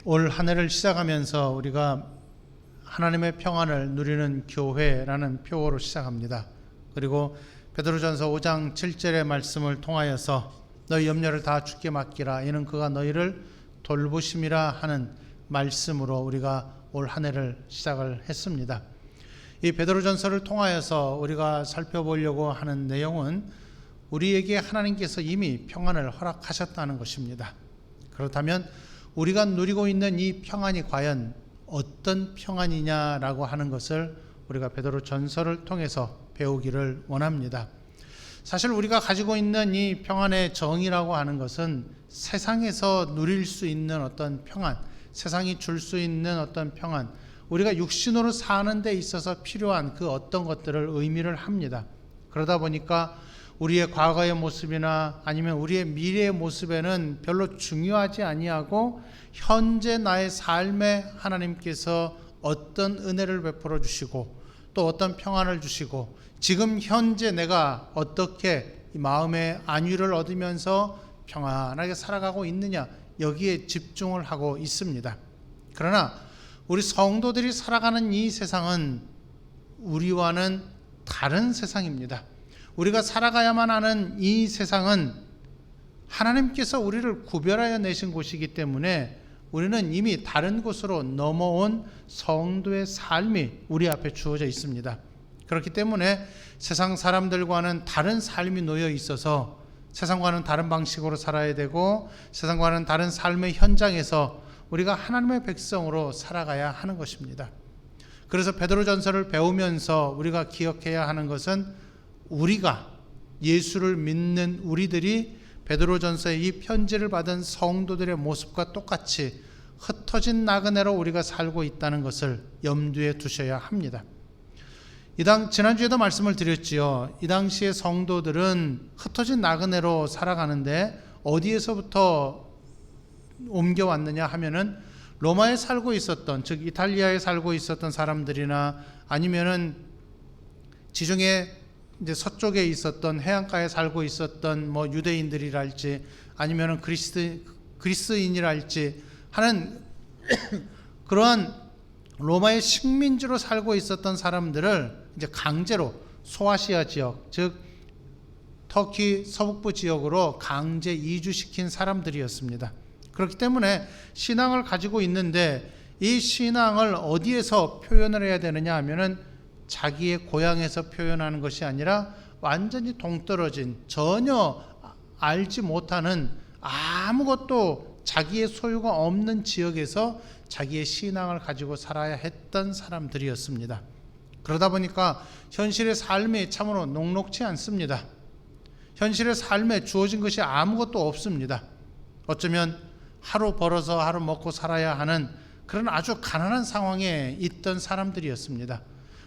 올 한 해를 시작하면서 우리가 하나님의 평안을 누리는 교회라는 표어로 시작합니다. 그리고 베드로전서 5장 7절의 말씀을 통하여서 너희 염려를 다 주께 맡기라 이는 그가 너희를 돌보심이라 하는 말씀으로 우리가 올 한 해를 시작을 했습니다. 이 베드로전서를 통하여서 우리가 살펴보려고 하는 내용은 우리에게 하나님께서 이미 평안을 허락하셨다는 것입니다. 그렇다면 우리가 누리고 있는 이 평안이 과연 어떤 평안이냐라고 하는 것을 우리가 베드로전서를 통해서 배우기를 원합니다. 사실 우리가 가지고 있는 이 평안의 정의라고 하는 것은 세상에서 누릴 수 있는 어떤 평안, 세상이 줄 수 있는 어떤 평안, 우리가 육신으로 사는 데 있어서 필요한 그 어떤 것들을 의미를 합니다. 그러다 보니까 우리의 과거의 모습이나 아니면 우리의 미래의 모습에는 별로 중요하지 아니하고 현재 나의 삶에 하나님께서 어떤 은혜를 베풀어 주시고 또 어떤 평안을 주시고 지금 현재 내가 어떻게 마음의 안위를 얻으면서 평안하게 살아가고 있느냐 여기에 집중을 하고 있습니다. 그러나 우리 성도들이 살아가는 이 세상은 우리와는 다른 세상입니다. 우리가 살아가야만 하는 이 세상은 하나님께서 우리를 구별하여 내신 곳이기 때문에 우리는 이미 다른 곳으로 넘어온 성도의 삶이 우리 앞에 주어져 있습니다. 그렇기 때문에 세상 사람들과는 다른 삶이 놓여 있어서 세상과는 다른 방식으로 살아야 되고 세상과는 다른 삶의 현장에서 우리가 하나님의 백성으로 살아가야 하는 것입니다. 그래서 베드로전서를 배우면서 우리가 기억해야 하는 것은 우리가 예수를 믿는 우리들이 베드로전서의 이 편지를 받은 성도들의 모습과 똑같이 흩어진 나그네로 우리가 살고 있다는 것을 염두에 두셔야 합니다. 지난주에도 말씀을 드렸지요. 이 당시의 성도들은 흩어진 나그네로 살아가는데 어디에서부터 옮겨왔느냐 하면은 로마에 살고 있었던, 즉 이탈리아에 살고 있었던 사람들이나 아니면은 지중해 이제 서쪽에 있었던 해안가에 살고 있었던 뭐 유대인들이랄지 아니면은 그리스인이랄지 하는 그러한 로마의 식민지로 살고 있었던 사람들을 이제 강제로 소아시아 지역, 즉 터키 서북부 지역으로 강제 이주시킨 사람들이었습니다. 그렇기 때문에 신앙을 가지고 있는데 이 신앙을 어디에서 표현을 해야 되느냐 하면은 자기의 고향에서 표현하는 것이 아니라 완전히 동떨어진 전혀 알지 못하는 아무것도 자기의 소유가 없는 지역에서 자기의 신앙을 가지고 살아야 했던 사람들이었습니다. 그러다 보니까 현실의 삶이 참으로 녹록지 않습니다. 현실의 삶에 주어진 것이 아무것도 없습니다. 어쩌면 하루 벌어서 하루 먹고 살아야 하는 그런 아주 가난한 상황에 있던 사람들이었습니다.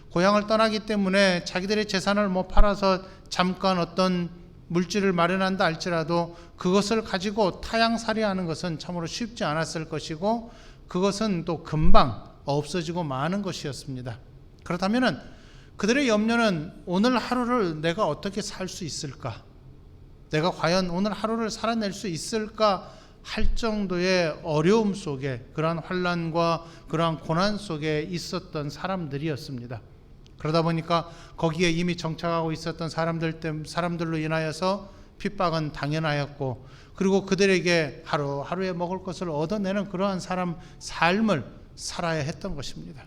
고향을 떠나기 때문에 자기들의 재산을 팔아서 잠깐 어떤 물질을 마련한다 할지라도 그것을 가지고 타양살이하는 것은 참으로 쉽지 않았을 것이고 그것은 또 금방 없어지고 마는 것이었습니다. 그렇다면 그들의 염려는 오늘 하루를 내가 어떻게 살 수 있을까? 내가 과연 오늘 하루를 살아낼 수 있을까? 할 정도의 어려움 속에 그러한 환난과 그러한 고난 속에 있었던 사람들이었습니다. 그러다 보니까 거기에 이미 정착하고 있었던 사람들로 인하여서 핍박은 당연하였고 그리고 그들에게 하루하루에 먹을 것을 얻어내는 그러한 삶을 살아야 했던 것입니다.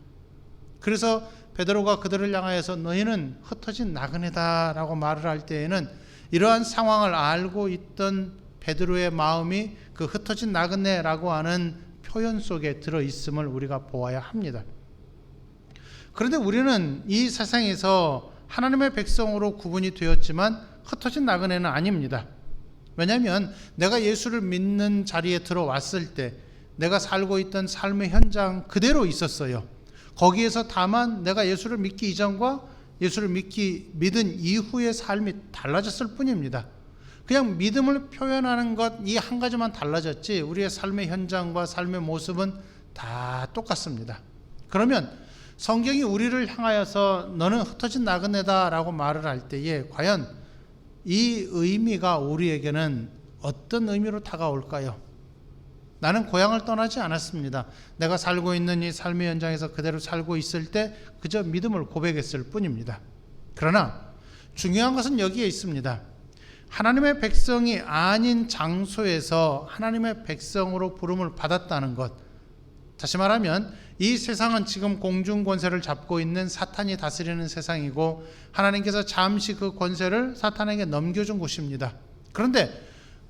그래서 베드로가 그들을 향하여서 너희는 흩어진 나그네다라고 말을 할 때에는 이러한 상황을 알고 있던 베드로의 마음이 그 흩어진 나그네라고 하는 표현 속에 들어있음을 우리가 보아야 합니다. 그런데 우리는 이 세상에서 하나님의 백성으로 구분이 되었지만 흩어진 나그네는 아닙니다. 왜냐하면 내가 예수를 믿는 자리에 들어왔을 때 내가 살고 있던 삶의 현장 그대로 있었어요. 거기에서 다만 내가 예수를 믿기 이전과 예수를 믿은 이후의 삶이 달라졌을 뿐입니다. 그냥 믿음을 표현하는 것 이 한 가지만 달라졌지 우리의 삶의 현장과 삶의 모습은 다 똑같습니다. 그러면 성경이 우리를 향하여서 너는 흩어진 나그네다라고 말을 할 때에 과연 이 의미가 우리에게는 어떤 의미로 다가올까요? 나는 고향을 떠나지 않았습니다. 내가 살고 있는 이 삶의 현장에서 그대로 살고 있을 때 그저 믿음을 고백했을 뿐입니다. 그러나 중요한 것은 여기에 있습니다. 하나님의 백성이 아닌 장소에서 하나님의 백성으로 부름을 받았다는 것. 다시 말하면 이 세상은 지금 공중 권세를 잡고 있는 사탄이 다스리는 세상이고 하나님께서 잠시 그 권세를 사탄에게 넘겨준 곳입니다. 그런데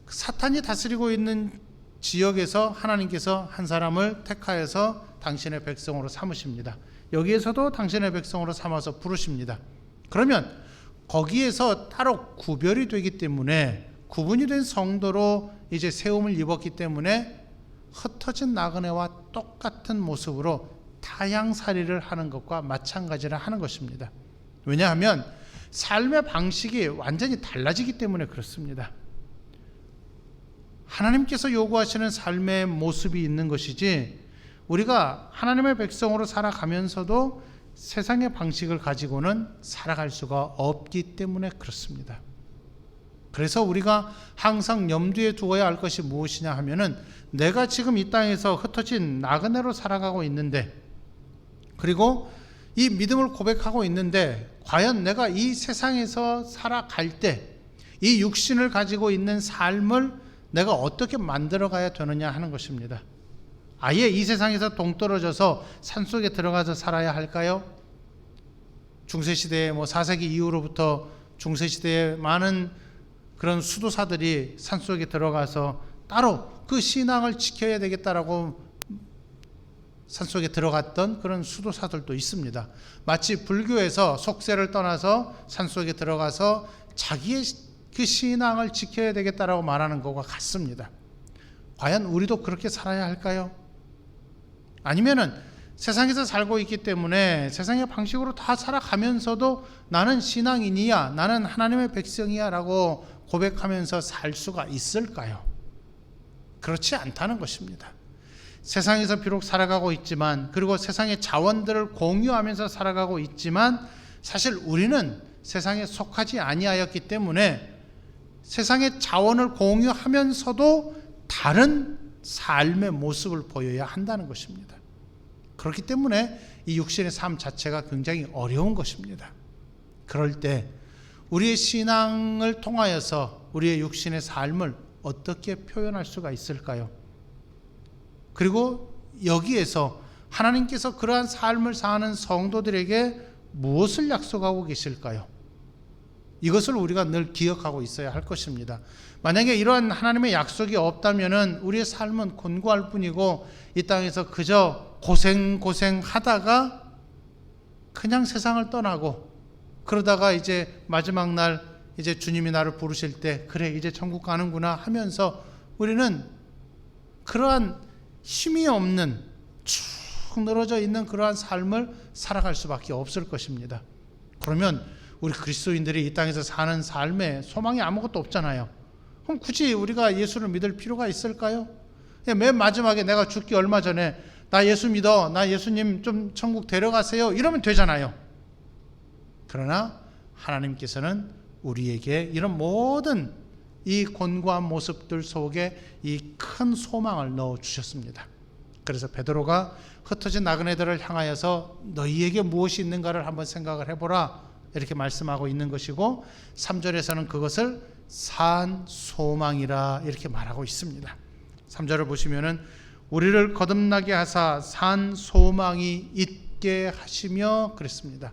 사탄이 다스리고 있는 지역에서 하나님께서 한 사람을 택하여서 당신의 백성으로 삼으십니다. 여기에서도 당신의 백성으로 삼아서 부르십니다. 그러면 거기에서 따로 구별이 되기 때문에 구분이 된 성도로 이제 세움을 입었기 때문에 흩어진 나그네와 똑같은 모습으로 타향살이를 하는 것과 마찬가지를 하는 것입니다. 왜냐하면 삶의 방식이 완전히 달라지기 때문에 그렇습니다. 하나님께서 요구하시는 삶의 모습이 있는 것이지 우리가 하나님의 백성으로 살아가면서도 세상의 방식을 가지고는 살아갈 수가 없기 때문에 그렇습니다. 그래서 우리가 항상 염두에 두어야 할 것이 무엇이냐 하면은 내가 지금 이 땅에서 흩어진 나그네로 살아가고 있는데 그리고 이 믿음을 고백하고 있는데 과연 내가 이 세상에서 살아갈 때 이 육신을 가지고 있는 삶을 내가 어떻게 만들어가야 되느냐 하는 것입니다. 아예 이 세상에서 동떨어져서 산속에 들어가서 살아야 할까요? 중세시대에 4세기 이후로부터 중세시대에 많은 그런 수도사들이 산속에 들어가서 따로 그 신앙을 지켜야 되겠다라고 산속에 들어갔던 그런 수도사들도 있습니다. 마치 불교에서 속세를 떠나서 산속에 들어가서 자기의 그 신앙을 지켜야 되겠다라고 말하는 것과 같습니다. 과연 우리도 그렇게 살아야 할까요? 아니면은 세상에서 살고 있기 때문에 세상의 방식으로 다 살아가면서도 나는 신앙인이야, 나는 하나님의 백성이야 라고 고백하면서 살 수가 있을까요? 그렇지 않다는 것입니다. 세상에서 비록 살아가고 있지만 그리고 세상의 자원들을 공유하면서 살아가고 있지만 사실 우리는 세상에 속하지 아니하였기 때문에 세상의 자원을 공유하면서도 다른 삶의 모습을 보여야 한다는 것입니다. 그렇기 때문에 이 육신의 삶 자체가 굉장히 어려운 것입니다. 그럴 때 우리의 신앙을 통하여서 우리의 육신의 삶을 어떻게 표현할 수가 있을까요? 그리고 여기에서 하나님께서 그러한 삶을 사는 성도들에게 무엇을 약속하고 계실까요? 이것을 우리가 늘 기억하고 있어야 할 것입니다. 만약에 이러한 하나님의 약속이 없다면 우리의 삶은 곤고할 뿐이고 이 땅에서 그저 고생하다가 그냥 세상을 떠나고 그러다가 이제 마지막 날 이제 주님이 나를 부르실 때 그래 이제 천국 가는구나 하면서 우리는 그러한 힘이 없는 축 늘어져 있는 그러한 삶을 살아갈 수밖에 없을 것입니다. 그러면 우리 그리스도인들이 이 땅에서 사는 삶에 소망이 아무것도 없잖아요. 그럼 굳이 우리가 예수를 믿을 필요가 있을까요? 맨 마지막에 내가 죽기 얼마 전에 나 예수 믿어, 나 예수님 좀 천국 데려가세요 이러면 되잖아요. 그러나 하나님께서는 우리에게 이런 모든 이 곤고한 모습들 속에 이 큰 소망을 넣어 주셨습니다. 그래서 베드로가 흩어진 나그네들을 향하여서 너희에게 무엇이 있는가를 한번 생각을 해보라 이렇게 말씀하고 있는 것이고 3절에서는 그것을 산 소망이라 이렇게 말하고 있습니다. 3절을 보시면은 우리를 거듭나게 하사 산 소망이 있게 하시며 그랬습니다.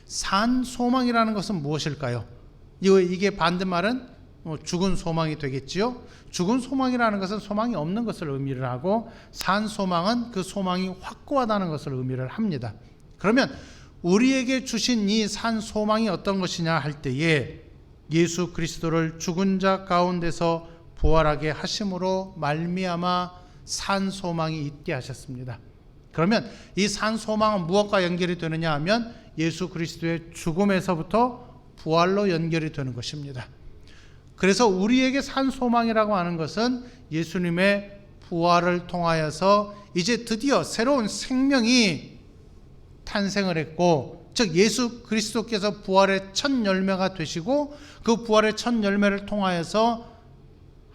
산 소망이라는 것은 무엇일까요? 이게 반대말은 죽은 소망이 되겠지요. 죽은 소망이라는 것은 소망이 없는 것을 의미를 하고 산 소망은 그 소망이 확고하다는 것을 의미를 합니다. 그러면 우리에게 주신 이 산 소망이 어떤 것이냐 할 때에 예수 그리스도를 죽은 자 가운데서 부활하게 하심으로 말미암아 산 소망이 있게 하셨습니다. 그러면 이 산 소망은 무엇과 연결이 되느냐 하면 예수 그리스도의 죽음에서부터 부활로 연결이 되는 것입니다. 그래서 우리에게 산 소망이라고 하는 것은 예수님의 부활을 통하여서 이제 드디어 새로운 생명이 탄생을 했고 즉 예수 그리스도께서 부활의 첫 열매가 되시고 그 부활의 첫 열매를 통하여서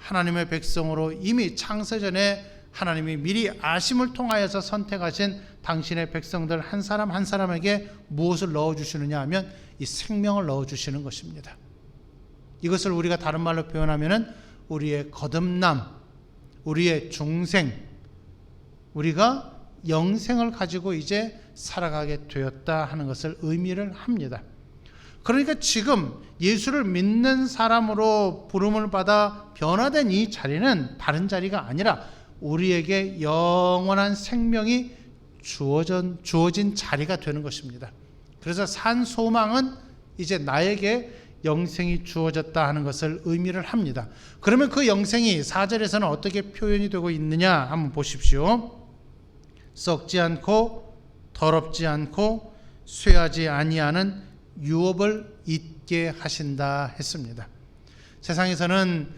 하나님의 백성으로 이미 창세전에 하나님이 미리 아심을 통하여서 선택하신 당신의 백성들 한 사람 한 사람에게 무엇을 넣어주시느냐 하면 이 생명을 넣어주시는 것입니다. 이것을 우리가 다른 말로 표현하면 우리의 거듭남, 우리의 중생, 우리가 영생을 가지고 이제 살아가게 되었다 하는 것을 의미를 합니다. 그러니까 지금 예수를 믿는 사람으로 부름을 받아 변화된 이 자리는 다른 자리가 아니라 우리에게 영원한 생명이 주어진 자리가 되는 것입니다. 그래서 산 소망은 이제 나에게 영생이 주어졌다 하는 것을 의미를 합니다. 그러면 그 영생이 4절에서는 어떻게 표현이 되고 있느냐 한번 보십시오. 썩지 않고 더럽지 않고 쇠하지 아니하는 유업을 잊게 하신다 했습니다. 세상에서는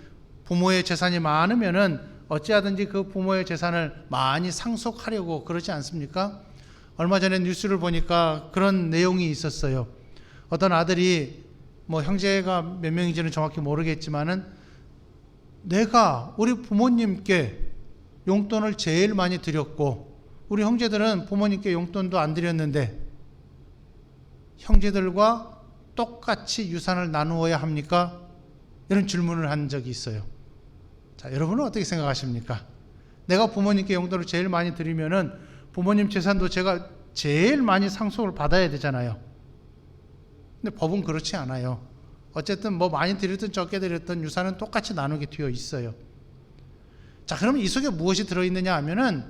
부모의 재산이 많으면은 어찌하든지 그 부모의 재산을 많이 상속하려고 그러지 않습니까? 얼마 전에 뉴스를 보니까 그런 내용이 있었어요. 어떤 아들이 형제가 몇 명인지는 정확히 모르겠지만은 내가 우리 부모님께 용돈을 제일 많이 드렸고 우리 형제들은 부모님께 용돈도 안 드렸는데 형제들과 똑같이 유산을 나누어야 합니까? 이런 질문을 한 적이 있어요. 자, 여러분은 어떻게 생각하십니까? 내가 부모님께 용돈을 제일 많이 드리면은 부모님 재산도 제가 제일 많이 상속을 받아야 되잖아요. 근데 법은 그렇지 않아요. 어쨌든 많이 드렸든 적게 드렸든 유산은 똑같이 나누게 되어 있어요. 자, 그러면 이 속에 무엇이 들어있느냐 하면은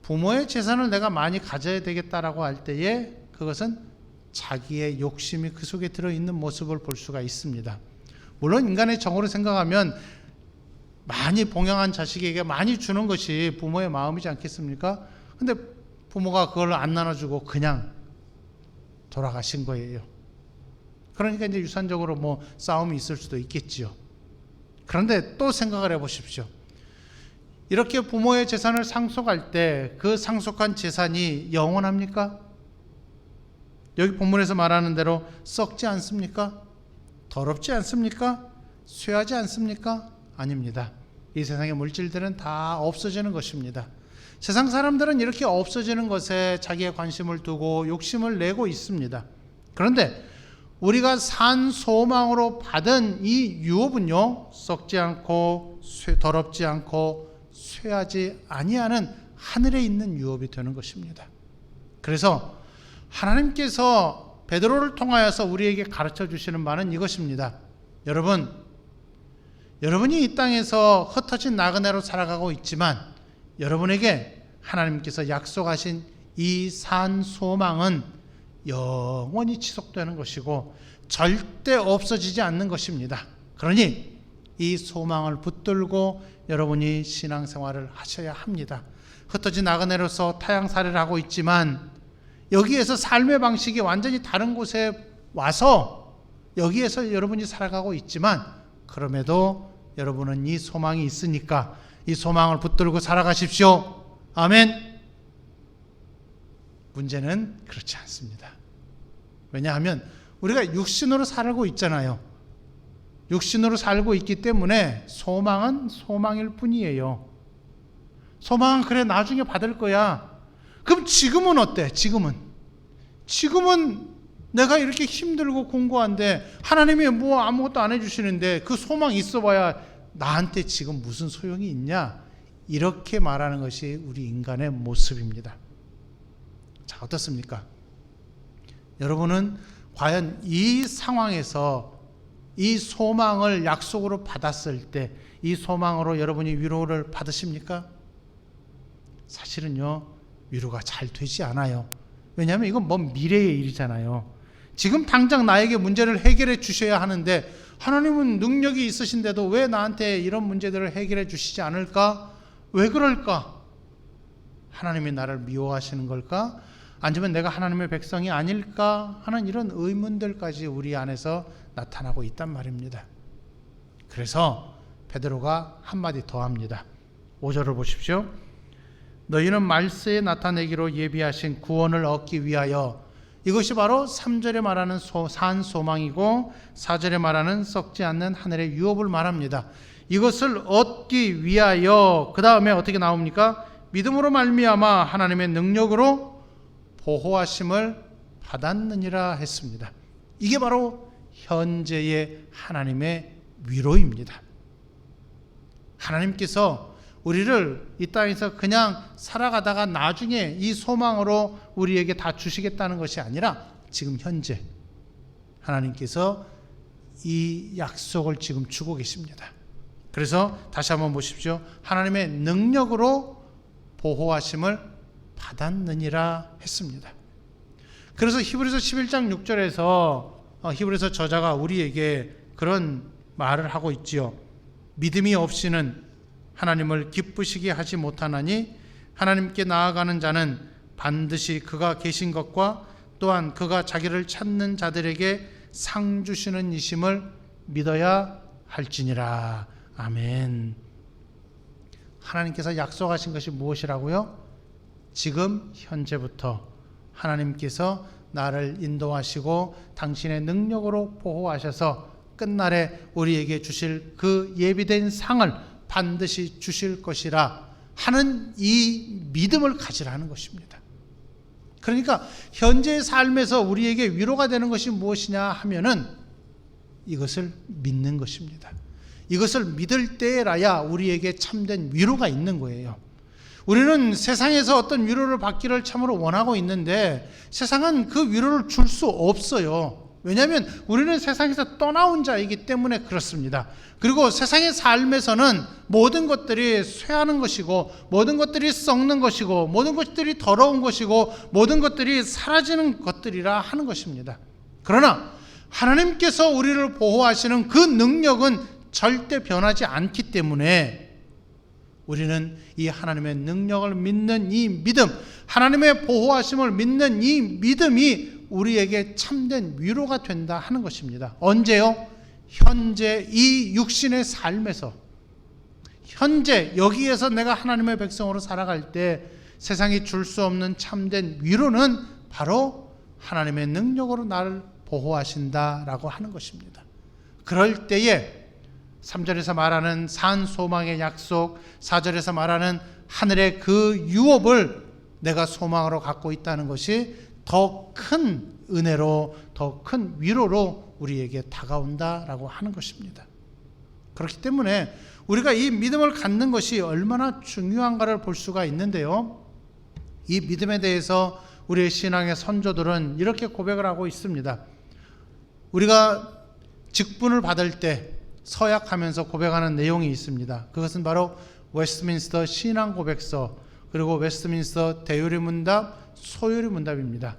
부모의 재산을 내가 많이 가져야 되겠다라고 할 때에 그것은 자기의 욕심이 그 속에 들어있는 모습을 볼 수가 있습니다. 물론 인간의 정으로 생각하면 많이 봉양한 자식에게 많이 주는 것이 부모의 마음이지 않겠습니까? 근데 부모가 그걸 안 나눠주고 그냥 돌아가신 거예요. 그러니까 이제 유산적으로 싸움이 있을 수도 있겠지요. 그런데 또 생각을 해보십시오. 이렇게 부모의 재산을 상속할 때 그 상속한 재산이 영원합니까? 여기 본문에서 말하는 대로 썩지 않습니까? 더럽지 않습니까? 쇠하지 않습니까? 아닙니다. 이 세상의 물질들은 다 없어지는 것입니다. 세상 사람들은 이렇게 없어지는 것에 자기의 관심을 두고 욕심을 내고 있습니다. 그런데 우리가 산 소망으로 받은 이 유업은요, 썩지 않고 더럽지 않고 쇠하지 아니하는 하늘에 있는 유업이 되는 것입니다. 그래서 하나님께서 베드로를 통하여서 우리에게 가르쳐 주시는 바는 이것입니다. 여러분이 이 땅에서 흩어진 나그네로 살아가고 있지만 여러분에게 하나님께서 약속하신 이 산 소망은 영원히 지속되는 것이고 절대 없어지지 않는 것입니다. 그러니 이 소망을 붙들고 여러분이 신앙생활을 하셔야 합니다. 흩어진 나그네로서 타향살이를 하고 있지만 여기에서 삶의 방식이 완전히 다른 곳에 와서 여기에서 여러분이 살아가고 있지만 그럼에도 여러분은 이 소망이 있으니까 이 소망을 붙들고 살아가십시오. 아멘. 문제는 그렇지 않습니다. 왜냐하면 우리가 육신으로 살고 있잖아요. 육신으로 살고 있기 때문에 소망은 소망일 뿐이에요. 소망은 그래 나중에 받을 거야. 그럼 지금은 어때? 지금은 내가 이렇게 힘들고 공고한데 하나님이 아무것도 안 해주시는데 그 소망 있어봐야 나한테 지금 무슨 소용이 있냐? 이렇게 말하는 것이 우리 인간의 모습입니다. 자, 어떻습니까? 여러분은 과연 이 상황에서 이 소망을 약속으로 받았을 때 이 소망으로 여러분이 위로를 받으십니까? 사실은요, 위로가 잘 되지 않아요. 왜냐하면 이건 먼 미래의 일이잖아요. 지금 당장 나에게 문제를 해결해 주셔야 하는데 하나님은 능력이 있으신데도 왜 나한테 이런 문제들을 해결해 주시지 않을까? 왜 그럴까? 하나님이 나를 미워하시는 걸까? 아니면 내가 하나님의 백성이 아닐까? 하는 이런 의문들까지 우리 안에서 나타나고 있단 말입니다. 그래서 베드로가 한마디 더 합니다. 5절을 보십시오. 너희는 말세에 나타내기로 예비하신 구원을 얻기 위하여, 이것이 바로 3절에 말하는 산 소망이고 4절에 말하는 썩지 않는 하늘의 유업을 말합니다. 이것을 얻기 위하여 그 다음에 어떻게 나옵니까? 믿음으로 말미암아 하나님의 능력으로 보호하심을 받았느니라 했습니다. 이게 바로 현재의 하나님의 위로입니다. 하나님께서 우리를 이 땅에서 그냥 살아가다가 나중에 이 소망으로 우리에게 다 주시겠다는 것이 아니라 지금 현재 하나님께서 이 약속을 지금 주고 계십니다. 그래서 다시 한번 보십시오. 하나님의 능력으로 보호하심을 받았느니라 했습니다. 그래서 히브리서 11장 6절에서 히브리서 저자가 우리에게 그런 말을 하고 있지요. 믿음이 없이는 하나님을 기쁘시게 하지 못하나니 하나님께 나아가는 자는 반드시 그가 계신 것과 또한 그가 자기를 찾는 자들에게 상 주시는 이심을 믿어야 할지니라. 아멘. 하나님께서 약속하신 것이 무엇이라고요? 지금 현재부터 하나님께서 나를 인도하시고 당신의 능력으로 보호하셔서 끝날에 우리에게 주실 그 예비된 상을 반드시 주실 것이라 하는 이 믿음을 가지라는 것입니다. 그러니까 현재의 삶에서 우리에게 위로가 되는 것이 무엇이냐 하면은 이것을 믿는 것입니다. 이것을 믿을 때라야 우리에게 참된 위로가 있는 거예요. 우리는 세상에서 어떤 위로를 받기를 참으로 원하고 있는데 세상은 그 위로를 줄 수 없어요. 왜냐하면 우리는 세상에서 떠나온 자이기 때문에 그렇습니다. 그리고 세상의 삶에서는 모든 것들이 쇠하는 것이고 모든 것들이 썩는 것이고 모든 것들이 더러운 것이고 모든 것들이 사라지는 것들이라 하는 것입니다. 그러나 하나님께서 우리를 보호하시는 그 능력은 절대 변하지 않기 때문에 우리는 이 하나님의 능력을 믿는 이 믿음, 하나님의 보호하심을 믿는 이 믿음이 우리에게 참된 위로가 된다 하는 것입니다. 언제요? 현재 이 육신의 삶에서, 현재 여기에서 내가 하나님의 백성으로 살아갈 때 세상이 줄 수 없는 참된 위로는 바로 하나님의 능력으로 나를 보호하신다라고 하는 것입니다. 그럴 때에 3절에서 말하는 산 소망의 약속, 4절에서 말하는 하늘의 그 유업을 내가 소망으로 갖고 있다는 것이 더 큰 은혜로, 더 큰 위로로 우리에게 다가온다라고 하는 것입니다. 그렇기 때문에 우리가 이 믿음을 갖는 것이 얼마나 중요한가를 볼 수가 있는데요. 이 믿음에 대해서 우리의 신앙의 선조들은 이렇게 고백을 하고 있습니다. 우리가 직분을 받을 때 서약하면서 고백하는 내용이 있습니다. 그것은 바로 웨스트민스터 신앙 고백서, 그리고 웨스트민스터 대요리 문답, 소요리 문답입니다.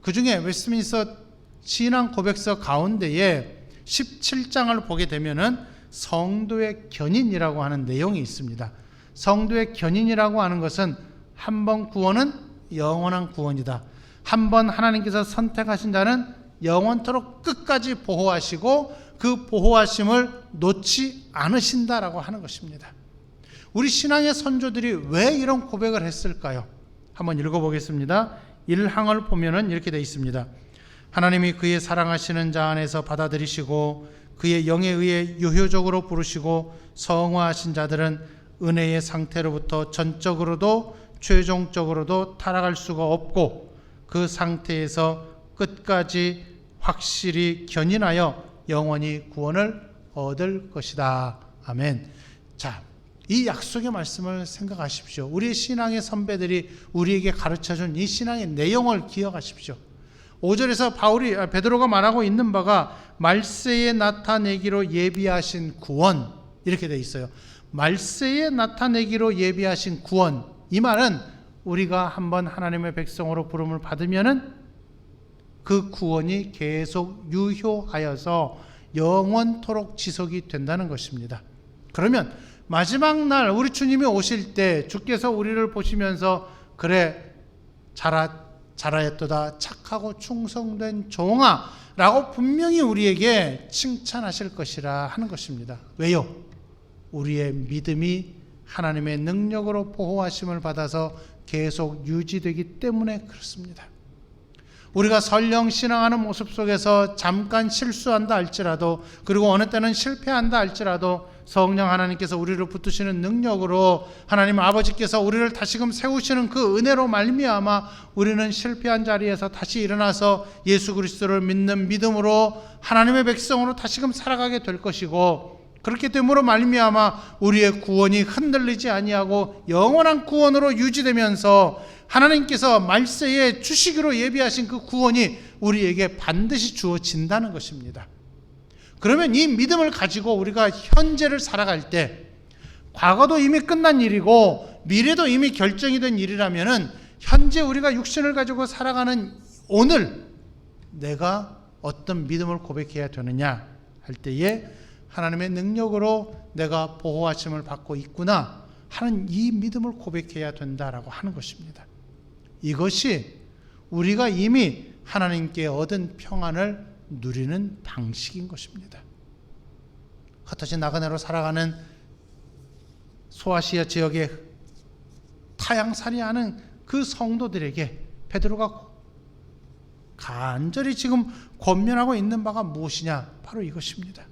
그 중에 웨스트민스터 신앙 고백서 가운데에 17장을 보게 되면은 성도의 견인이라고 하는 내용이 있습니다. 성도의 견인이라고 하는 것은 한 번 구원은 영원한 구원이다. 한 번 하나님께서 선택하신 자는 영원토록 끝까지 보호하시고 그 보호하심을 놓지 않으신다라고 하는 것입니다. 우리 신앙의 선조들이 왜 이런 고백을 했을까요? 한번 읽어보겠습니다. 1항을 보면은 이렇게 되어 있습니다. 하나님이 그의 사랑하시는 자 안에서 받아들이시고 그의 영에 의해 유효적으로 부르시고 성화하신 자들은 은혜의 상태로부터 전적으로도 최종적으로도 타락할 수가 없고 그 상태에서 끝까지 확실히 견인하여 영원히 구원을 얻을 것이다. 아멘. 자, 이 약속의 말씀을 생각하십시오. 우리 신앙의 선배들이 우리에게 가르쳐준 이 신앙의 내용을 기억하십시오. 5절에서 베드로가 말하고 있는 바가 말세에 나타내기로 예비하신 구원, 이렇게 되어 있어요. 말세에 나타내기로 예비하신 구원. 이 말은 우리가 한번 하나님의 백성으로 부름을 받으면은 그 구원이 계속 유효하여서 영원토록 지속이 된다는 것입니다. 그러면 마지막 날 우리 주님이 오실 때 주께서 우리를 보시면서 그래 잘하였도다 착하고 충성된 종아 라고 분명히 우리에게 칭찬하실 것이라 하는 것입니다. 왜요? 우리의 믿음이 하나님의 능력으로 보호하심을 받아서 계속 유지되기 때문에 그렇습니다. 우리가 설령 신앙하는 모습 속에서 잠깐 실수한다 할지라도, 그리고 어느 때는 실패한다 할지라도 성령 하나님께서 우리를 붙드시는 능력으로, 하나님 아버지께서 우리를 다시금 세우시는 그 은혜로 말미암아 우리는 실패한 자리에서 다시 일어나서 예수 그리스도를 믿는 믿음으로 하나님의 백성으로 다시금 살아가게 될 것이고, 그렇게 됨으로 말미암아 우리의 구원이 흔들리지 아니하고 영원한 구원으로 유지되면서 하나님께서 말세에 주시기로 예비하신 그 구원이 우리에게 반드시 주어진다는 것입니다. 그러면 이 믿음을 가지고 우리가 현재를 살아갈 때, 과거도 이미 끝난 일이고 미래도 이미 결정이 된 일이라면은 현재 우리가 육신을 가지고 살아가는 오늘 내가 어떤 믿음을 고백해야 되느냐 할 때에 하나님의 능력으로 내가 보호하심을 받고 있구나 하는 이 믿음을 고백해야 된다라고 하는 것입니다. 이것이 우리가 이미 하나님께 얻은 평안을 누리는 방식인 것입니다. 흩어진 나그네로 살아가는 소아시아 지역의 타향살이하는 그 성도들에게 베드로가 간절히 지금 권면하고 있는 바가 무엇이냐? 바로 이것입니다.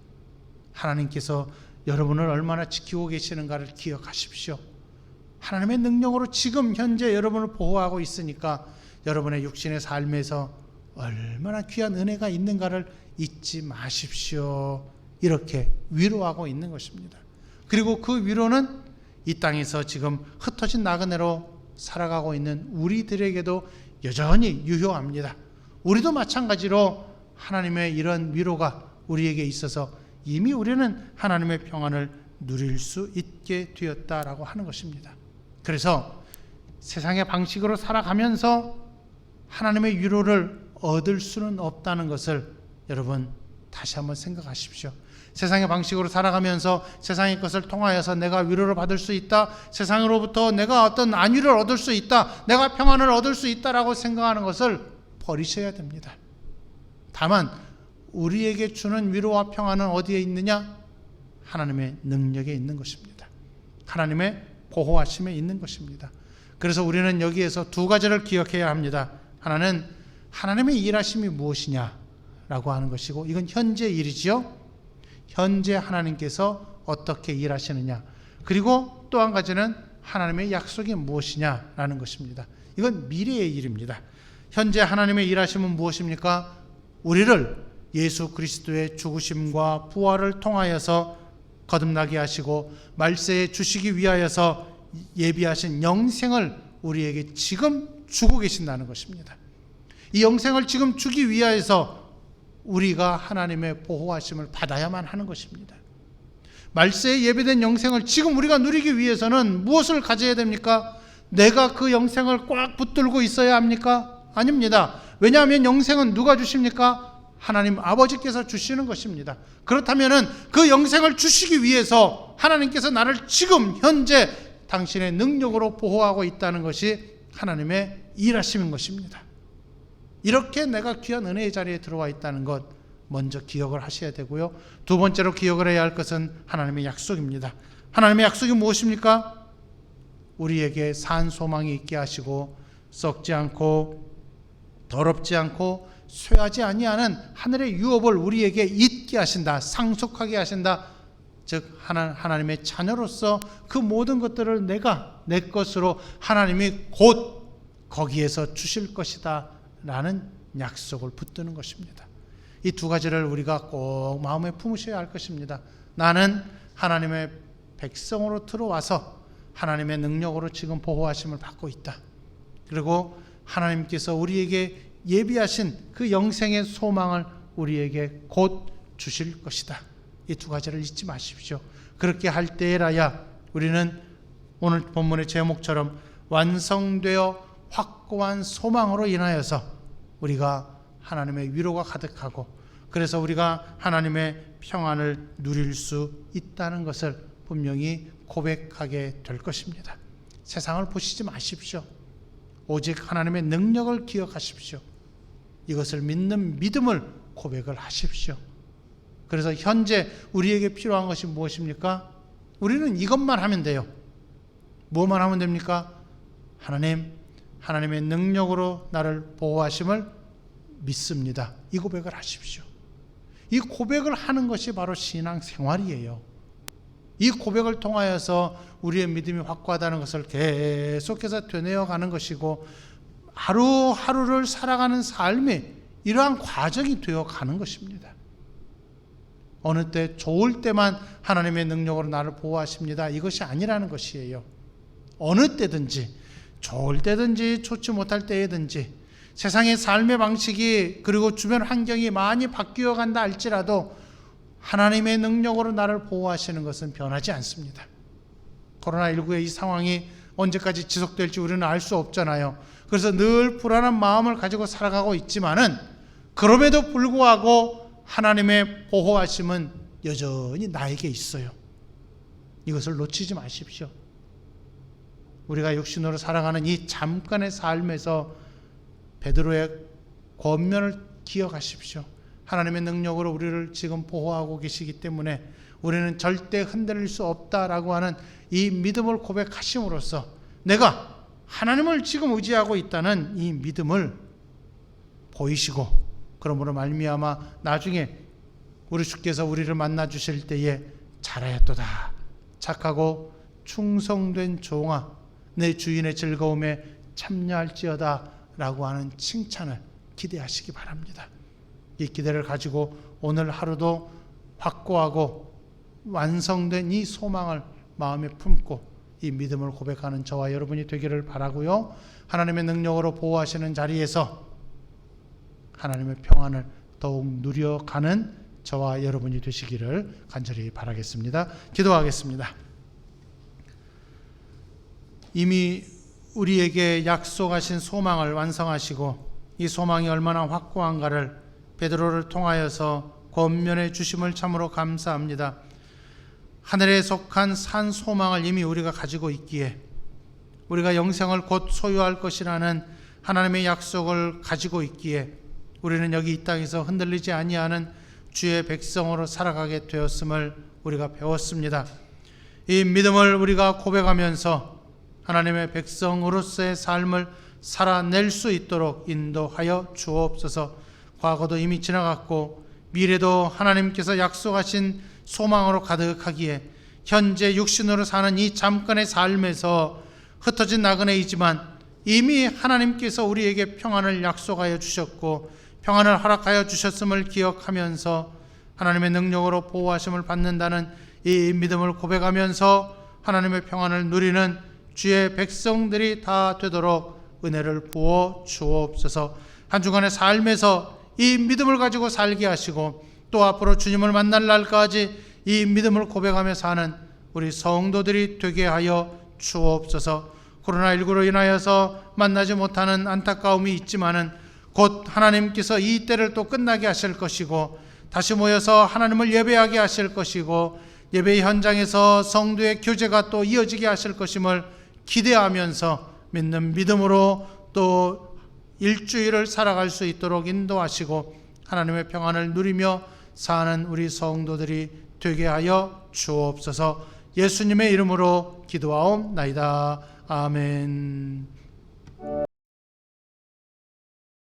하나님께서 여러분을 얼마나 지키고 계시는가를 기억하십시오. 하나님의 능력으로 지금 현재 여러분을 보호하고 있으니까 여러분의 육신의 삶에서 얼마나 귀한 은혜가 있는가를 잊지 마십시오. 이렇게 위로하고 있는 것입니다. 그리고 그 위로는 이 땅에서 지금 흩어진 나그네로 살아가고 있는 우리들에게도 여전히 유효합니다. 우리도 마찬가지로 하나님의 이런 위로가 우리에게 있어서 이미 우리는 하나님의 평안을 누릴 수 있게 되었다라고 하는 것입니다. 그래서 세상의 방식으로 살아가면서 하나님의 위로를 얻을 수는 없다는 것을 여러분 다시 한번 생각하십시오. 세상의 방식으로 살아가면서 세상의 것을 통하여서 내가 위로를 받을 수 있다, 세상으로부터 내가 어떤 안위를 얻을 수 있다, 내가 평안을 얻을 수 있다라고 생각하는 것을 버리셔야 됩니다. 다만 우리에게 주는 위로와 평안은 어디에 있느냐? 하나님의 능력에 있는 것입니다. 하나님의 보호하심에 있는 것입니다. 그래서 우리는 여기에서 두 가지를 기억해야 합니다. 하나는 하나님의 일하심이 무엇이냐라고 하는 것이고, 이건 현재 일이지요. 현재 하나님께서 어떻게 일하시느냐. 그리고 또 한 가지는 하나님의 약속이 무엇이냐라는 것입니다. 이건 미래의 일입니다. 현재 하나님의 일하심은 무엇입니까? 우리를 예수 그리스도의 죽으심과 부활을 통하여서 거듭나게 하시고 말세에 주시기 위하여서 예비하신 영생을 우리에게 지금 주고 계신다는 것입니다. 이 영생을 지금 주기 위하여서 우리가 하나님의 보호하심을 받아야만 하는 것입니다. 말세에 예비된 영생을 지금 우리가 누리기 위해서는 무엇을 가져야 됩니까? 내가 그 영생을 꽉 붙들고 있어야 합니까? 아닙니다. 왜냐하면 영생은 누가 주십니까? 하나님 아버지께서 주시는 것입니다. 그렇다면 그 영생을 주시기 위해서 하나님께서 나를 지금 현재 당신의 능력으로 보호하고 있다는 것이 하나님의 일하심인 것입니다. 이렇게 내가 귀한 은혜의 자리에 들어와 있다는 것 먼저 기억을 하셔야 되고요. 두 번째로 기억을 해야 할 것은 하나님의 약속입니다. 하나님의 약속이 무엇입니까? 우리에게 산 소망이 있게 하시고 썩지 않고 더럽지 않고 쇠하지 아니하는 하늘의 유업을 우리에게 있게 하신다. 상속하게 하신다. 즉 하나님의 자녀로서 그 모든 것들을 내가 내 것으로 하나님이 곧 거기에서 주실 것이다 라는 약속을 붙드는 것입니다. 이 두 가지를 우리가 꼭 마음에 품으셔야 할 것입니다. 나는 하나님의 백성으로 들어와서 하나님의 능력으로 지금 보호하심을 받고 있다. 그리고 하나님께서 우리에게 예비하신 그 영생의 소망을 우리에게 곧 주실 것이다. 이 두 가지를 잊지 마십시오. 그렇게 할 때라야 우리는 오늘 본문의 제목처럼 완성되어 확고한 소망으로 인하여서 우리가 하나님의 위로가 가득하고, 그래서 우리가 하나님의 평안을 누릴 수 있다는 것을 분명히 고백하게 될 것입니다. 세상을 보시지 마십시오. 오직 하나님의 능력을 기억하십시오. 이것을 믿는 믿음을 고백을 하십시오. 그래서 현재 우리에게 필요한 것이 무엇입니까? 우리는 이것만 하면 돼요. 뭐만 하면 됩니까? 하나님의 능력으로 나를 보호하심을 믿습니다. 이 고백을 하십시오. 이 고백을 하는 것이 바로 신앙 생활이에요. 이 고백을 통하여서 우리의 믿음이 확고하다는 것을 계속해서 되뇌어가는 것이고 하루하루를 살아가는 삶이 이러한 과정이 되어가는 것입니다. 어느 때 좋을 때만 하나님의 능력으로 나를 보호하십니다. 이것이 아니라는 것이에요. 어느 때든지 좋을 때든지 좋지 못할 때든지 세상의 삶의 방식이 그리고 주변 환경이 많이 바뀌어 간다 할지라도 하나님의 능력으로 나를 보호하시는 것은 변하지 않습니다. 코로나19의 이 상황이 언제까지 지속될지 우리는 알 수 없잖아요. 그래서 늘 불안한 마음을 가지고 살아가고 있지만은 그럼에도 불구하고 하나님의 보호하심은 여전히 나에게 있어요. 이것을 놓치지 마십시오. 우리가 육신으로 살아가는 이 잠깐의 삶에서 베드로의 권면을 기억하십시오. 하나님의 능력으로 우리를 지금 보호하고 계시기 때문에 우리는 절대 흔들릴 수 없다라고 하는 이 믿음을 고백하심으로써 내가 하나님을 지금 의지하고 있다는 이 믿음을 보이시고 그러므로 말미암아 나중에 우리 주께서 우리를 만나 주실 때에 잘하였도다 착하고 충성된 종아 내 주인의 즐거움에 참여할지어다 라고 하는 칭찬을 기대하시기 바랍니다. 이 기대를 가지고 오늘 하루도 확고하고 완성된 이 소망을 마음에 품고 이 믿음을 고백하는 저와 여러분이 되기를 바라고요. 하나님의 능력으로 보호하시는 자리에서 하나님의 평안을 더욱 누려가는 저와 여러분이 되시기를 간절히 바라겠습니다. 기도하겠습니다. 이미 우리에게 약속하신 소망을 완성하시고 이 소망이 얼마나 확고한가를 베드로를 통하여서 권면해 주심을 참으로 감사합니다. 하늘에 속한 산 소망을 이미 우리가 가지고 있기에 우리가 영생을 곧 소유할 것이라는 하나님의 약속을 가지고 있기에 우리는 여기 이 땅에서 흔들리지 아니하는 주의 백성으로 살아가게 되었음을 우리가 배웠습니다. 이 믿음을 우리가 고백하면서 하나님의 백성으로서의 삶을 살아낼 수 있도록 인도하여 주옵소서. 과거도 이미 지나갔고 미래도 하나님께서 약속하신 소망으로 가득하기에 현재 육신으로 사는 이 잠깐의 삶에서 흩어진 나그네이지만 이미 하나님께서 우리에게 평안을 약속하여 주셨고 평안을 허락하여 주셨음을 기억하면서 하나님의 능력으로 보호하심을 받는다는 이 믿음을 고백하면서 하나님의 평안을 누리는 주의 백성들이 다 되도록 은혜를 부어 주옵소서. 한 주간의 삶에서 이 믿음을 가지고 살게 하시고 또 앞으로 주님을 만날 날까지 이 믿음을 고백하며 사는 우리 성도들이 되게 하여 주옵소서. 코로나19로 인하여서 만나지 못하는 안타까움이 있지만은 곧 하나님께서 이 때를 또 끝나게 하실 것이고 다시 모여서 하나님을 예배하게 하실 것이고 예배 현장에서 성도의 교제가 또 이어지게 하실 것임을 기대하면서 믿는 믿음으로 또 일주일을 살아갈 수 있도록 인도하시고 하나님의 평안을 누리며 사는 우리 성도들이 되게 하여 주옵소서. 예수님의 이름으로 기도하옵나이다. 아멘.